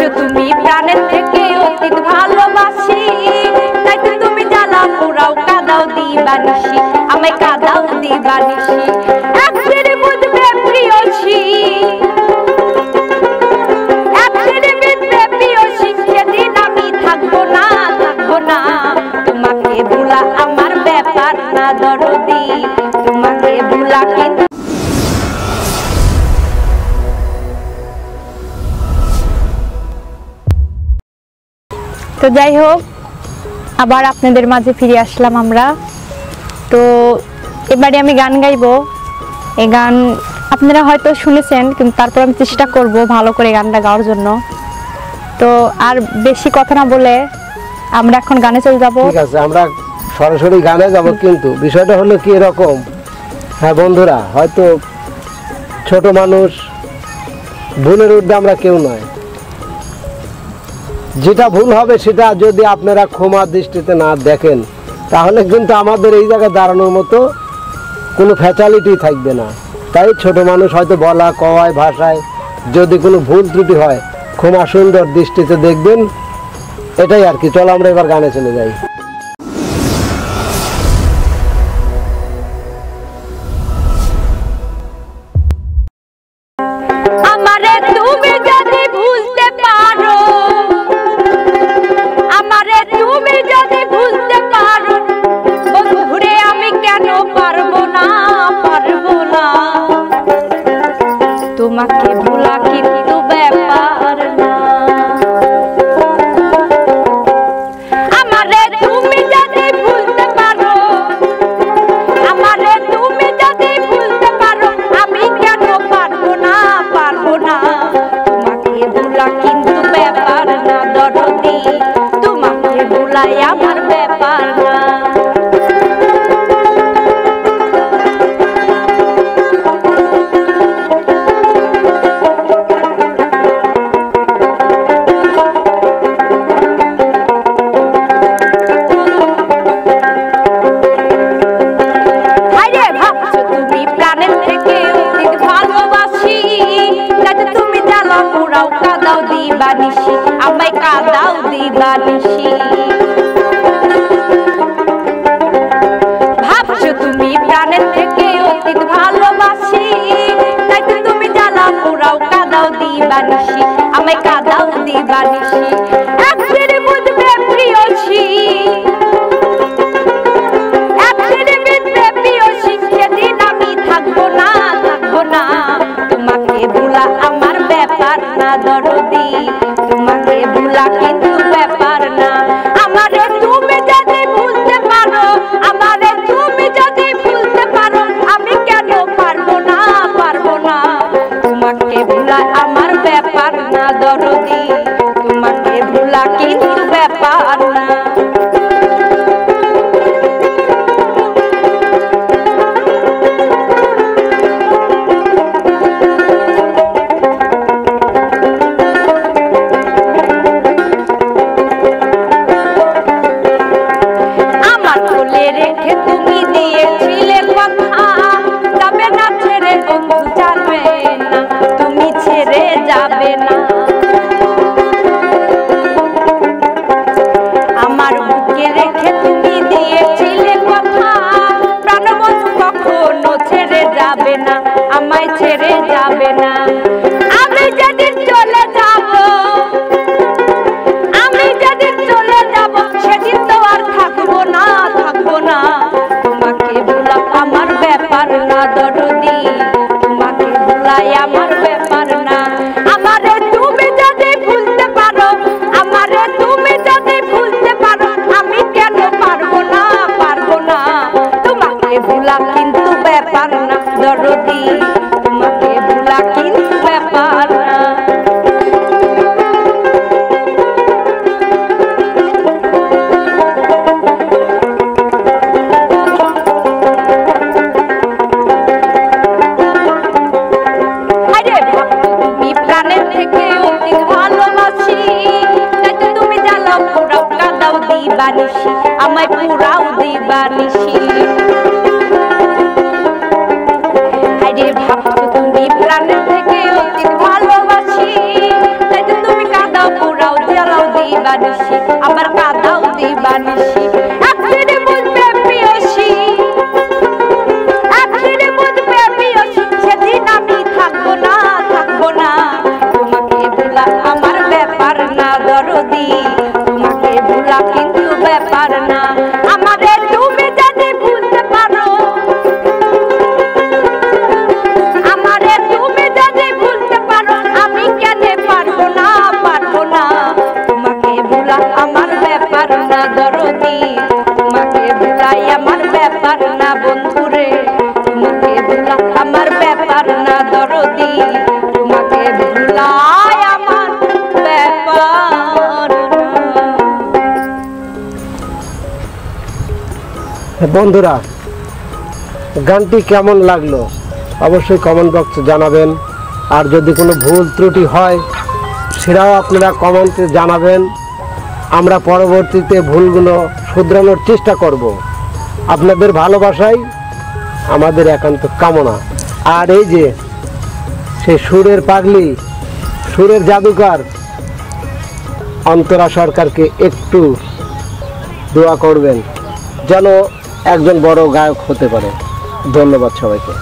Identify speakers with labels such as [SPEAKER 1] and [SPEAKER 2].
[SPEAKER 1] ভাবছো তুমি প্রাণের থেকে অতীত ভালোবাসি, তাই তো তুমি জ্বালা পোড়াও কাঁদাও দিবানিশি, আমায় কাঁদাও দিবানিশি। একদিন বুঝবে প্রিয়সী, একদিন বুঝবে প্রিয়সী, সেদিন আমি থাকবো না, থাকবো না। তোমাকে ভোলা আমার ব্যাপার না দরদি, তোমাকে ভোলা কিন্তু। তো যাই হোক, আবার আপনাদের মাঝে ফিরে আসলাম আমরা। তো এবারে আমি গান গাইবো। এই গান আপনারা হয়তো শুনেছেন, কিন্তু তারপর আমি চেষ্টা করব ভালো করে গানটা গাওয়ার জন্য। তো আর বেশি কথা না বলে আমরা এখন গানে চলে যাব।
[SPEAKER 2] ঠিক আছে, আমরা সরাসরি গানে যাব। কিন্তু বিষয়টা হলো কি এরকম, হ্যাঁ বন্ধুরা, হয়তো ছোট মানুষ, ভুলের ঊর্ধ্বে আমরা কেউ নয়। যেটা ভুল হবে সেটা যদি আপনারা ক্ষমা দৃষ্টিতে না দেখেন, তাহলে কিন্তু আমাদের এই জায়গায় দাঁড়ানোর মতো কোনো ফ্যাসিলিটি থাকবে না। তাই ছোট মানুষ হয়তো বলা কওয়ায় ভাষায় যদি কোনো ভুল ত্রুটি হয়, ক্ষমা সুন্দর দৃষ্টিতে দেখবেন, এটাই আর কি। চলো আমরা এবার গানে চলে যাই।
[SPEAKER 1] আমারে তুমি যদি ভুলতে পারো, আমারে তুমি যদি ভুলতে পারো, বন্ধুরে আমি কেন পারবো না, পারবো না। তোমাকে ভোলা কিন্তু ব্যাপার না। আমারে তুমি যদি ভুলতে পারো, আমারে তুমি যদি ভুলতে পারো, আমি কেন পারবো না, পারবো না। তোমাকে ভোলা কিন্তু ব্যাপার না দরদি, তোমাকে ভোলাই আমার ব্যাপার না। আমায় কাঁদাও দিবানিশি, ভাবছো তুমি প্রাণের থেকে অতীত ভালোবাসি, তাই তো তুমি জ্বালা পোড়াও কাঁদাও দিবানিশি, আমায় কাঁদাও দিবানিশি। একদিন বুঝবে প্রিয়সী, একদিন বুঝবে প্রিয়সী, সেদিন আমি থাকবো না, থাকবো না। তোমাকে ভোলা আমার ব্যাপার না দরদি, তোমাকে ভোলা কিন্তু ব্যাপার না। আমারে তুমি যদি ভুলতে পারো, আমারে তুমি যদি ভুলতে পারো, আমি কেন পারবো না, পারবো না। তোমাকে ভোলা আমার ব্যাপার না দরদি, তোমাকে ভোলা কিন্তু ব্যাপার না। রেখে তুমি দিয়েছিলে কথা, যাবে না ছেড়ে বন্ধু, যাবে না, তুমি ছেড়ে যাবে না। আমার বুকে রেখে তুমি দিয়েছিলে কথা, প্রাণবন্ধু কখনো ছেড়ে যাবে না, আমায় ছেড়ে যাবে না। আমি যেদিন চলে যাব, আমি যেদিন চলে যাব, সেদিন তো আর থাকবো না, থাকবো না। তোমাকে ভোলা আমার ব্যাপার না দরদি, তোমাকে ভোলাই আমার ব্যাপার না। আমারে তুমি যদি ভুলতে পারো, আমারে তুমি যদি ভুলতে পারো, আমি কেন পারবো না, পারবো না। তোমাকে ভোলা কিন্তু ব্যাপার না দরদি, তোমাকে ভোলা কিন্তু ব্যাপার না। দিবানিশি, আমায় পুরাও দিবানিশি। আরে ভাবছো তুমি প্রাণের থেকে অতীত ভালোবাসি, তাই তো তুমি কাঁদাও বানিসি আবার কাদাও দিবানিসি আখিরে বুঝবে প্রিয়সী আখিরে বুঝবে প্রিয়সী সেদিন আমি থাকবো না তোমাকে ভোলা আমার ব্যাপার না দরদি তোমাকে ভোলা কিন্তু ব্যাপার না আমারে তুমি যদি বুঝতে পারো আমারে তুমি যদি বুঝতে পারো আমি কেন পারবো না তোমাকে ভোলা আমার ব্যাপার না দরদি তোমাকে ভোলাই আমার ব্যাপার না বন্ধুরে তোমাকে ভোলা আমার ব্যাপার না দরদি তোমাকে ভোলাই আমার ব্যাপার না।
[SPEAKER 2] বন্ধুরা, গানটি কেমন লাগলো অবশ্যই কমেন্ট বক্সে জানাবেন। আর যদি কোনো ভুল ত্রুটি হয় সেটাও আপনারা কমেন্টে জানাবেন। আমরা পরবর্তীতে ভুলগুলো শুধরানোর চেষ্টা করব। আপনাদের ভালোবাসাই আমাদের একান্ত কামনা। আর এই যে সে সুরের পাগলি, সুরের জাদুকর অন্তরা সরকারকে একটু দোয়া করবেন যেন একজন বড় গায়ক হতে পারে। ধন্যবাদ সবাইকে।